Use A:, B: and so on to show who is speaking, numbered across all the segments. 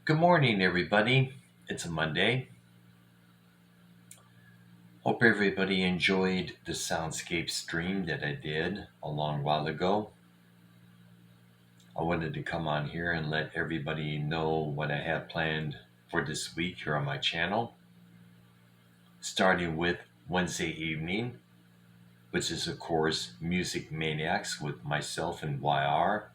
A: Good morning, everybody. It's a Monday. Hope everybody enjoyed the soundscape stream that I did a long while ago. I wanted to come on here and let everybody know what I have planned for this week here on my channel. Starting with Wednesday evening, which is, of course, Music Maniacs with myself and YR.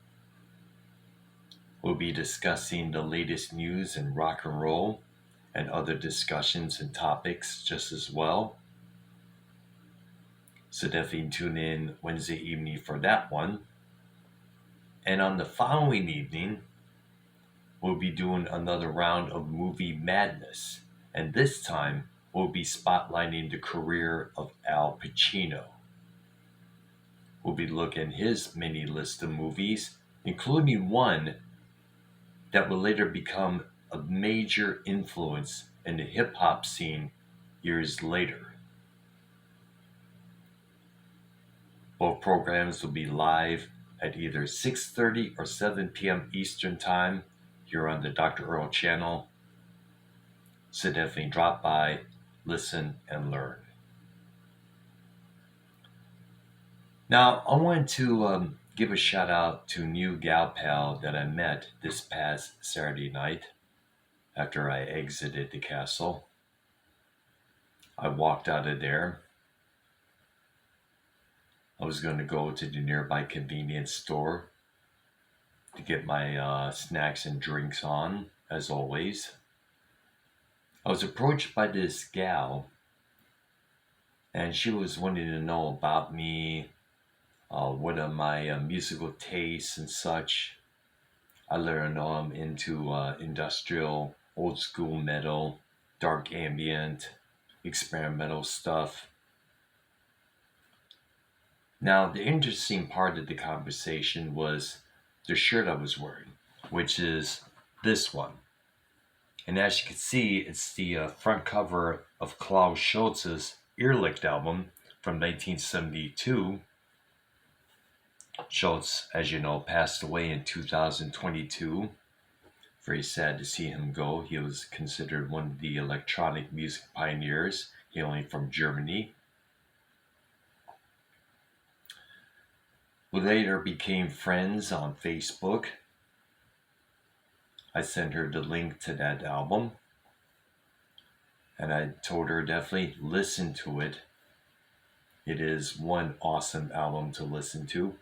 A: We'll be discussing the latest news in rock and roll and other discussions and topics just as well. So definitely tune in Wednesday evening for that one. And on the following evening, we'll be doing another round of movie madness. And this time, we'll be spotlighting the career of Al Pacino. We'll be looking at his mini list of movies, including one that will later become a major influence in the hip-hop scene years later. Both programs will be live at either 6:30 or 7 p.m. Eastern Time here on the Dr. Earl channel. So definitely drop by, listen, and learn. Now, I wanted to give a shout out to new gal pal that I met this past Saturday night after I exited the castle. I walked out of there. I was going to go to the nearby convenience store to get my snacks and drinks on, as always. I was approached by this gal, and she was wanting to know about me, what are my musical tastes and such. I let her know I'm into industrial, old school metal, dark ambient, experimental stuff. Now, the interesting part of the conversation was the shirt I was wearing, which is this one. And as you can see, it's the front cover of Klaus Schulze's Irrlicht album from 1972. Schulze, as you know, passed away in 2022. Very sad to see him go. He was considered one of the electronic music pioneers, hailing from Germany. We later became friends on Facebook. I sent her the link to that album, and I told her definitely listen to it. It is one awesome album to listen to.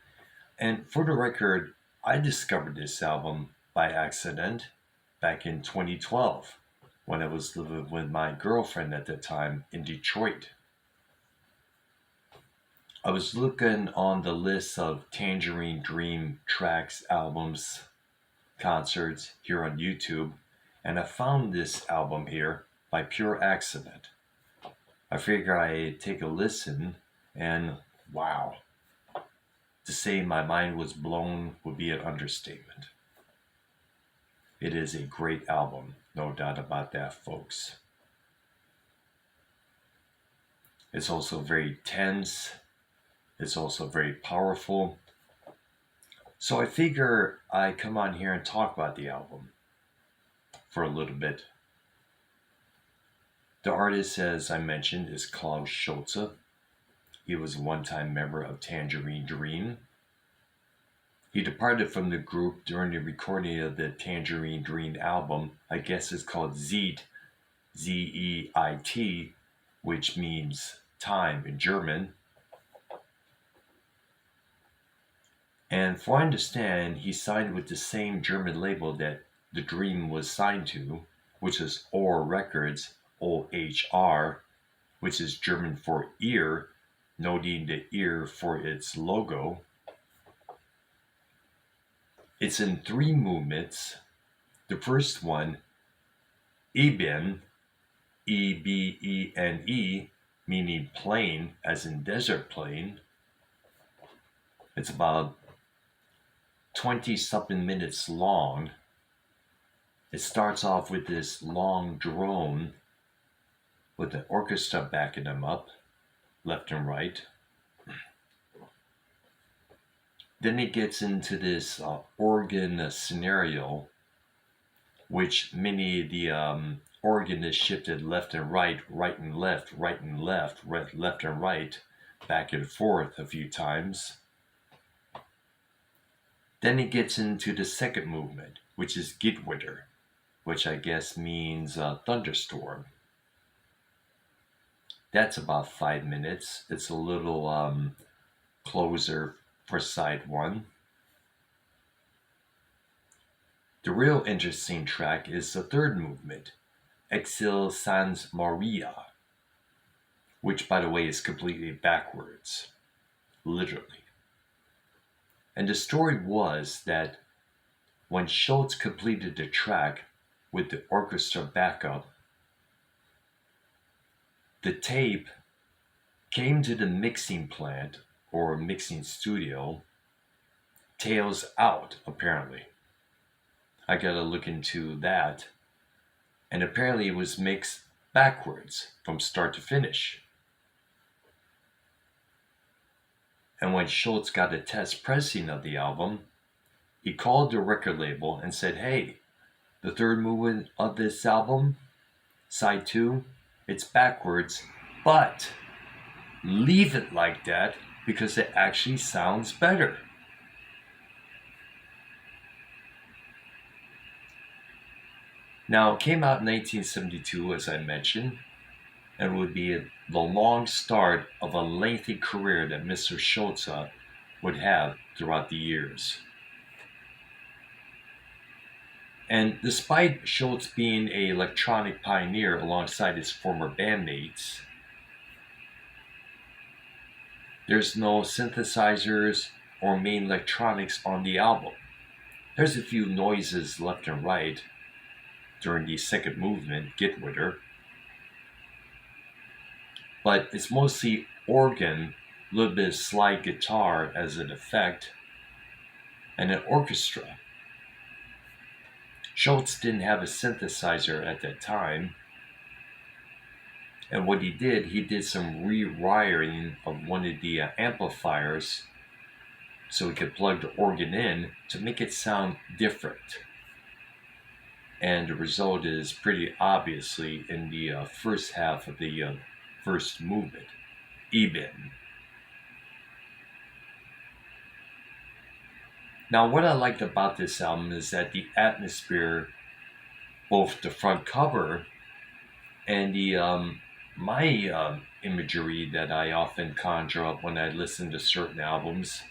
A: And for the record, I discovered this album by accident back in 2012 when I was living with my girlfriend at the time in Detroit. I was looking on the list of Tangerine Dream tracks, albums, concerts here on YouTube, and I found this album here by pure accident. I figure I'd take a listen, and wow, to say my mind was blown would be an understatement. It is a great album, no doubt about that, folks. It's also very tense. It's also very powerful. So I figure I come on here and talk about the album for a little bit. The artist, as I mentioned, is Klaus Schulze. He was a one-time member of Tangerine Dream. He departed from the group during the recording of the Tangerine Dream album. I guess it's called Zeit, Z-E-I-T, which means time in German. And for I understand, he signed with the same German label that The Dream was signed to, which is Ohr Records, O-H-R, which is German for ear, noting the ear for its logo. It's in 3 movements. The first one, Eben, E-B-E-N-E, meaning plain, as in desert plain. It's about 20-something minutes long. It starts off with this long drone with the orchestra backing them up, left and right. Then it gets into this organ scenario which many of the organists shifted left and right, right and left, right and left, left and right, back and forth a few times. Then it gets into the second movement, which is Gittwitter, which I guess means thunderstorm. That's about 5 minutes. It's a little closer for side one. The real interesting track is the third movement, Exil Sans Maria, which, by the way, is completely backwards, literally. And the story was that when Schulze completed the track with the orchestra backup, the tape came to the mixing plant or mixing studio, tails out, apparently. I gotta look into that. And apparently it was mixed backwards from start to finish. And when Schulze got a test pressing of the album, he called the record label and said, hey, the third movement of this album, side 2, it's backwards, but leave it like that because it actually sounds better. Now, it came out in 1972, as I mentioned, and would be the long start of a lengthy career that Mr. Schulze would have throughout the years. And despite Schulze being an electronic pioneer alongside his former bandmates, there's no synthesizers or main electronics on the album. There's a few noises left and right during the second movement, Gittwitter, but it's mostly organ, a little bit of slide guitar as an effect, and an orchestra. Schulze didn't have a synthesizer at that time, and what he did some rewiring of one of the amplifiers so he could plug the organ in to make it sound different. And the result is pretty obviously in the first half of the first movement, Eben. Now, what I liked about this album is that the atmosphere, both the front cover and the my imagery that I often conjure up when I listen to certain albums.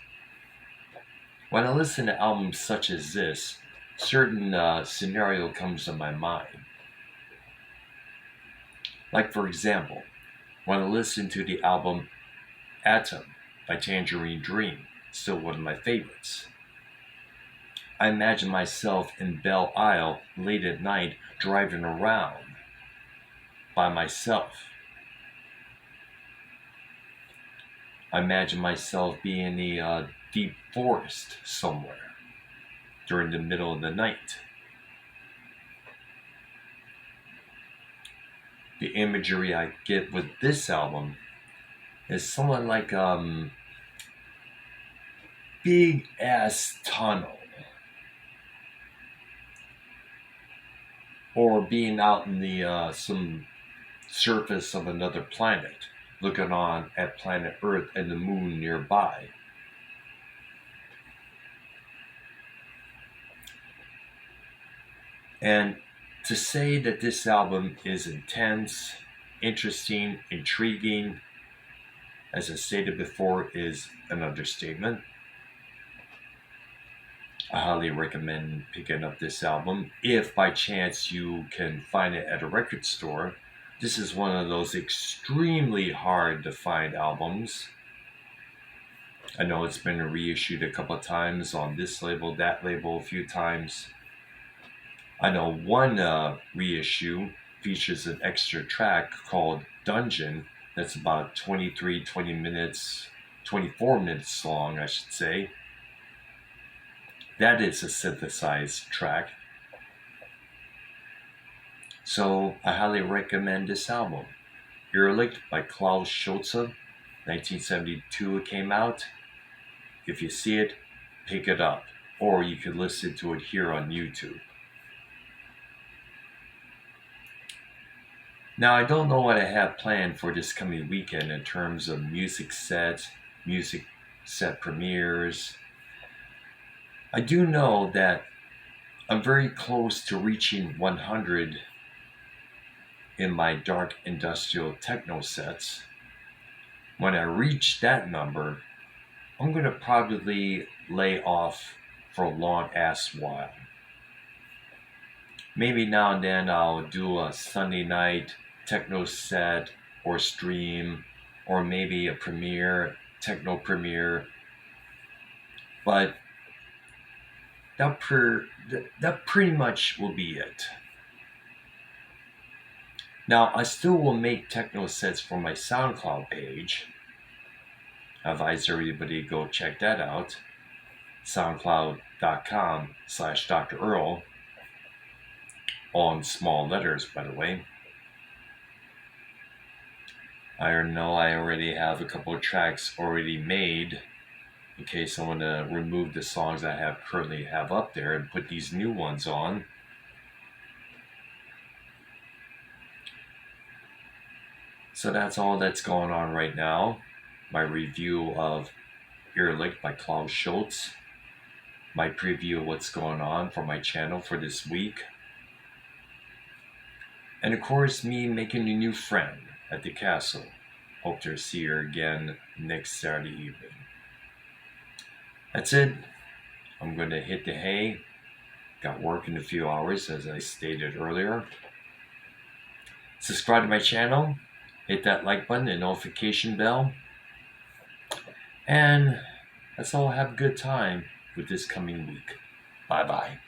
A: When I listen to albums such as this, certain scenario comes to my mind. Like, for example, when I listen to the album Atom by Tangerine Dream, still one of my favorites, I imagine myself in Belle Isle late at night driving around by myself. I imagine myself being in a deep forest somewhere during the middle of the night. The imagery I get with this album is somewhat like big ass tunnel, or being out in the some surface of another planet, looking on at planet Earth and the moon nearby. And to say that this album is intense, interesting, intriguing, as I stated before, is an understatement. I highly recommend picking up this album if by chance you can find it at a record store. This is one of those extremely hard to find albums. I know it's been reissued a couple of times on this label, that label a few times. I know one reissue features an extra track called Dungeon that's about 20 minutes, 24 minutes long, I should say. That is a synthesized track. So I highly recommend this album. Irrlicht by Klaus Schulze, 1972 it came out. If you see it, pick it up. Or you could listen to it here on YouTube. Now, I don't know what I have planned for this coming weekend in terms of music set premieres. I do know that I'm very close to reaching 100 in my dark industrial techno sets. When I reach that number, I'm going to probably lay off for a long ass while. Maybe now and then I'll do a Sunday night techno set or stream, or maybe a techno premiere. But that pretty much will be it. Now, I still will make techno sets for my SoundCloud page. I advise everybody to go check that out. SoundCloud.com/Dr. Earl. All in small letters, by the way. I know I already have a couple of tracks already made in case I want to remove the songs I currently have up there and put these new ones on. So that's all that's going on right now. My review of Irrlicht by Klaus Schulze. My preview of what's going on for my channel for this week. And of course, me making a new friend at the castle. Hope to see her again next Saturday evening. That's it. I'm going to hit the hay. Got work in a few hours, as I stated earlier. Subscribe to my channel. Hit that like button and notification bell. And that's all. Have a good time with this coming week. Bye-bye.